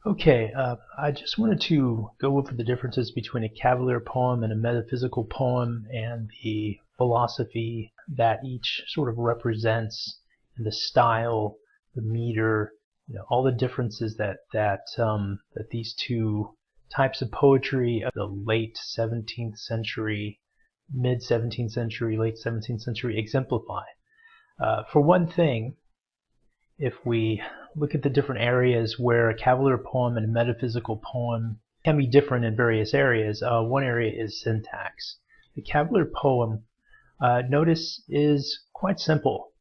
Okay, I just wanted to go over the differences between a Cavalier poem and a metaphysical poem and the philosophy that each sort of represents, and the style, the meter, all the differences that these two types of poetry of the late 17th century, mid 17th century, late 17th century exemplify. For one thing, if we look at the different areas where a Cavalier poem and a metaphysical poem can be different in various areas, one area is syntax. The Cavalier poem, notice, is quite simple.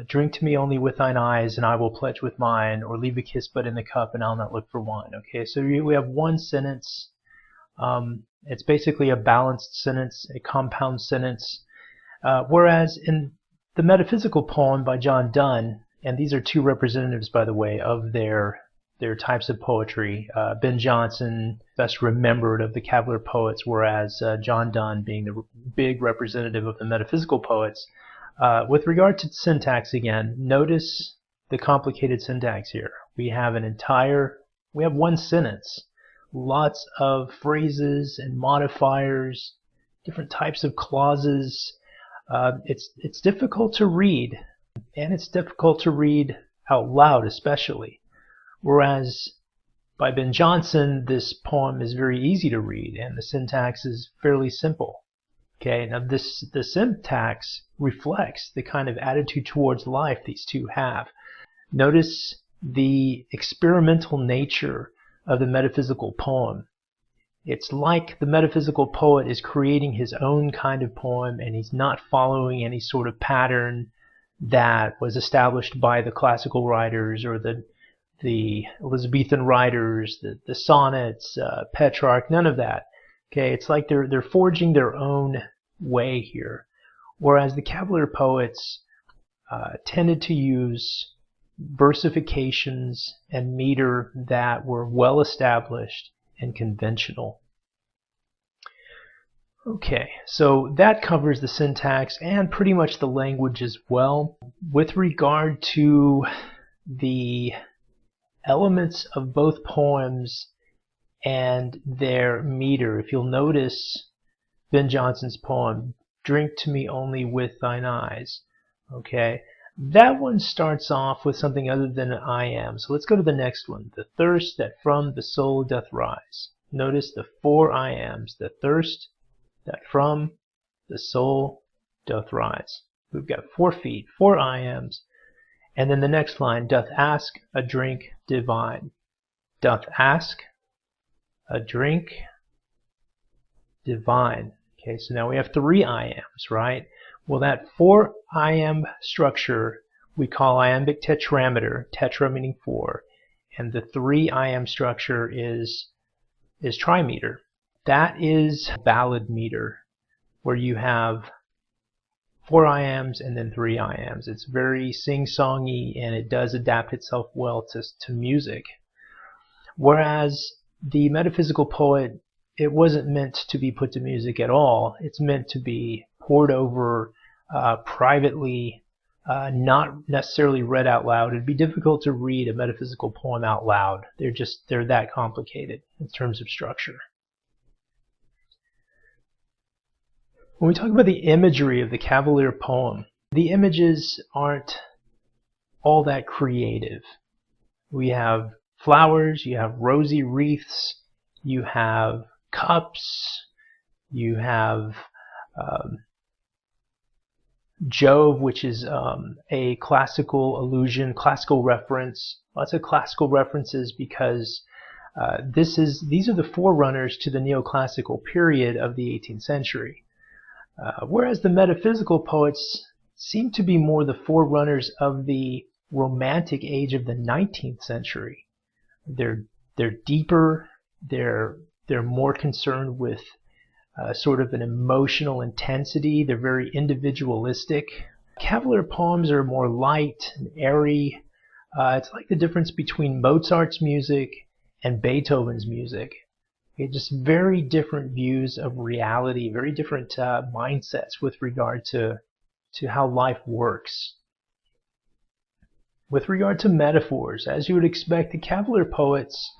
Drink to me only with thine eyes, and I will pledge with mine, or leave a kiss but in the cup, and I'll not look for wine. Okay, so we have one sentence. It's basically a balanced sentence, a compound sentence. Whereas in the metaphysical poem by John Donne, and these are two representatives, by the way, of their types of poetry. Ben Jonson, best remembered of the Cavalier poets, whereas John Donne being the big representative of the metaphysical poets. With regard to syntax again, notice the complicated syntax here. We have one sentence, lots of phrases and modifiers, different types of clauses. It's difficult to read. And it's difficult to read out loud, especially. Whereas by Ben Jonson, this poem is very easy to read, and the syntax is fairly simple. Okay, now the syntax reflects the kind of attitude towards life these two have. Notice the experimental nature of the metaphysical poem. It's like the metaphysical poet is creating his own kind of poem, and he's not following any sort of pattern that was established by the classical writers or the Elizabethan writers, the sonnets, Petrarch, none of that. Okay, it's like they're forging their own way here, whereas the Cavalier poets tended to use versifications and meter that were well established and conventional. Okay, so that covers the syntax and pretty much the language as well. With regard to the elements of both poems and their meter, if you'll notice Ben Jonson's poem, Drink to me only with thine eyes, okay, that one starts off with something other than I am. So let's go to the next one. The thirst that from the soul doth rise. Notice the four I ams. The thirst that from the soul doth rise. We've got 4 feet, 4 I ams. And then the next line, doth ask a drink divine. Doth ask a drink divine. Okay, so now we have 3 I ams, right? Well, that 4 iamb structure we call iambic tetrameter, tetra meaning 4, and the 3 iamb structure is trimeter. That is ballad meter, where you have 4 iambs and then 3 iambs. It's very sing-songy, and it does adapt itself well to music. Whereas the metaphysical poet, it wasn't meant to be put to music at all. It's meant to be poured over privately, not necessarily read out loud. It'd be difficult to read a metaphysical poem out loud. They're that complicated in terms of structure. When we talk about the imagery of the Cavalier poem, the images aren't all that creative. We have flowers, you have rosy wreaths, you have cups, you have Jove, which is a classical allusion, classical reference. Lots of classical references because these are the forerunners to the neoclassical period of the 18th century. Whereas the metaphysical poets seem to be more the forerunners of the romantic age of the 19th century. They're deeper. They're more concerned with sort of an emotional intensity. They're very individualistic. Cavalier poems are more light and airy. It's like the difference between Mozart's music and Beethoven's music. Okay, just very different views of reality, very different mindsets with regard to how life works. With regard to metaphors, as you would expect, the Cavalier poets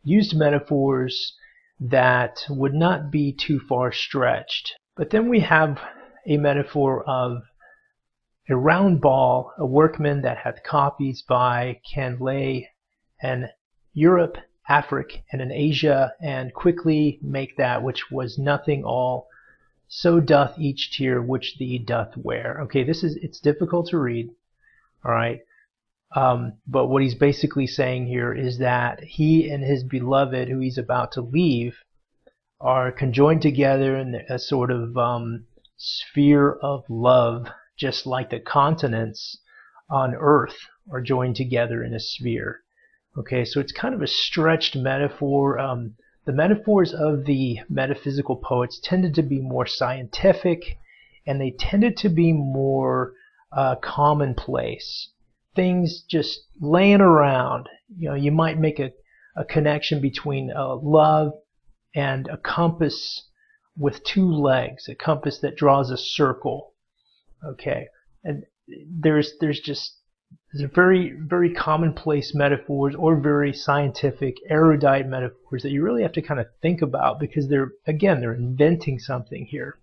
used metaphors that would not be too far stretched. But then we have a metaphor of a round ball, a workman that hath copies by, can lay an Europe, Africa, and an Asia, and quickly make that which was nothing all. So doth each tear which thee doth wear. Okay, it's difficult to read, all right. But what he's basically saying here is that he and his beloved, who he's about to leave, are conjoined together in a sort of sphere of love, just like the continents on Earth are joined together in a sphere. Okay, so it's kind of a stretched metaphor. The metaphors of the metaphysical poets tended to be more scientific, and they tended to be more commonplace. Things just laying around. You might make a connection between love and a compass with two legs, a compass that draws a circle. Okay, and there's very, very commonplace metaphors or very scientific, erudite metaphors that you really have to kind of think about, because they're inventing something here.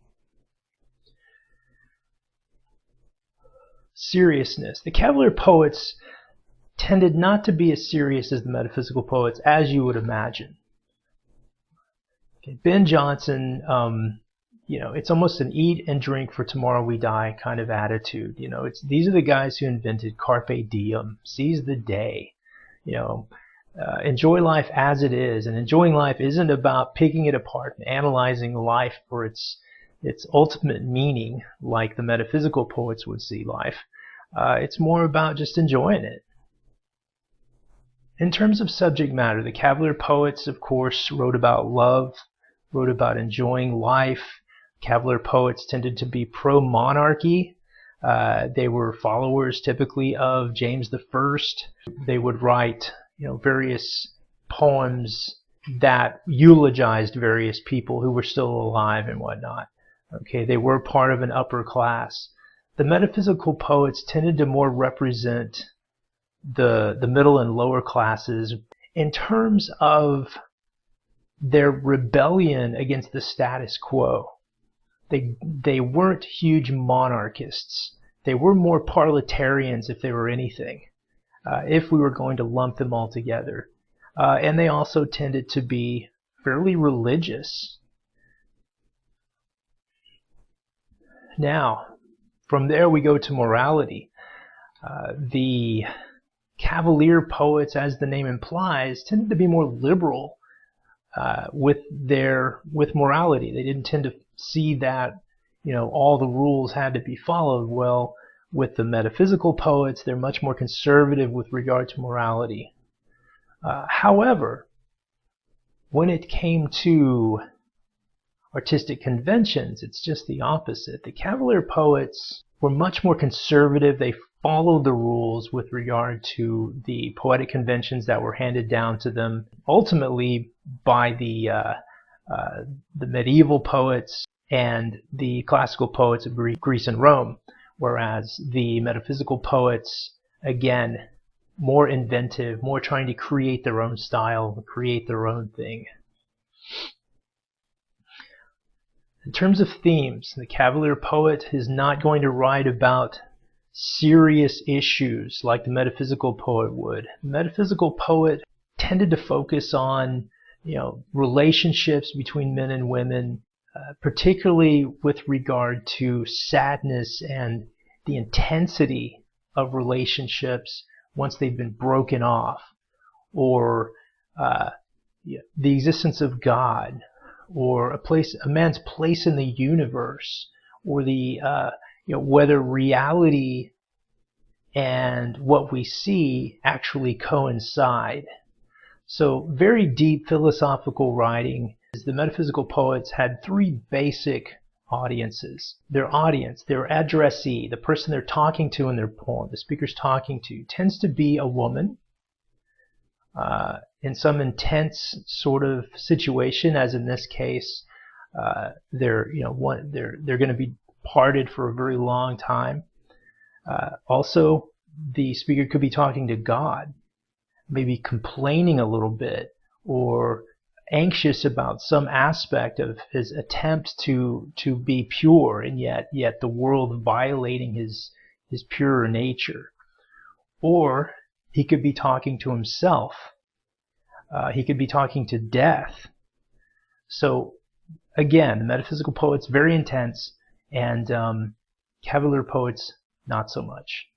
Seriousness. The Cavalier poets tended not to be as serious as the metaphysical poets, as you would imagine. Okay, Ben Jonson, it's almost an eat and drink for tomorrow we die kind of attitude. These are the guys who invented carpe diem, seize the day. Enjoy life as it is, and enjoying life isn't about picking it apart and analyzing life for its ultimate meaning, like the metaphysical poets would see life. It's more about just enjoying it. In terms of subject matter, the Cavalier poets, of course, wrote about love, wrote about enjoying life. Cavalier poets tended to be pro-monarchy. They were followers typically of James I. They would write various poems that eulogized various people who were still alive and whatnot. Okay, they were part of an upper class. The metaphysical poets tended to more represent the middle and lower classes in terms of their rebellion against the status quo. They weren't huge monarchists. They were more parliamentarians, if they were anything, if we were going to lump them all together. And they also tended to be fairly religious. Now, from there we go to morality. The Cavalier poets, as the name implies, tended to be more liberal with morality. They didn't tend to see that all the rules had to be followed. Well, with the metaphysical poets, they're much more conservative with regard to morality. However, when it came to artistic conventions, it's just the opposite. The Cavalier poets were much more conservative. They followed the rules with regard to the poetic conventions that were handed down to them ultimately by the medieval poets and the classical poets of Greece and Rome, whereas the metaphysical poets, again, more inventive, more trying to create their own style, create their own thing. In terms of themes, the Cavalier poet is not going to write about serious issues like the metaphysical poet would. The metaphysical poet tended to focus on, relationships between men and women, particularly with regard to sadness and the intensity of relationships once they've been broken off, or the existence of God, or a man's place in the universe, or the whether reality and what we see actually coincide. So very deep philosophical writing. The metaphysical poets had three basic audiences. Their audience, their addressee, the person they're talking to in their poem, the speaker's talking to, tends to be a woman in some intense sort of situation, as in this case, they're going to be parted for a very long time. Also, the speaker could be talking to God, maybe complaining a little bit or anxious about some aspect of his attempt to be pure, and yet the world violating his purer nature. Or he could be talking to himself. He could be talking to death. So again, the metaphysical poet's very intense, and Cavalier poets not so much.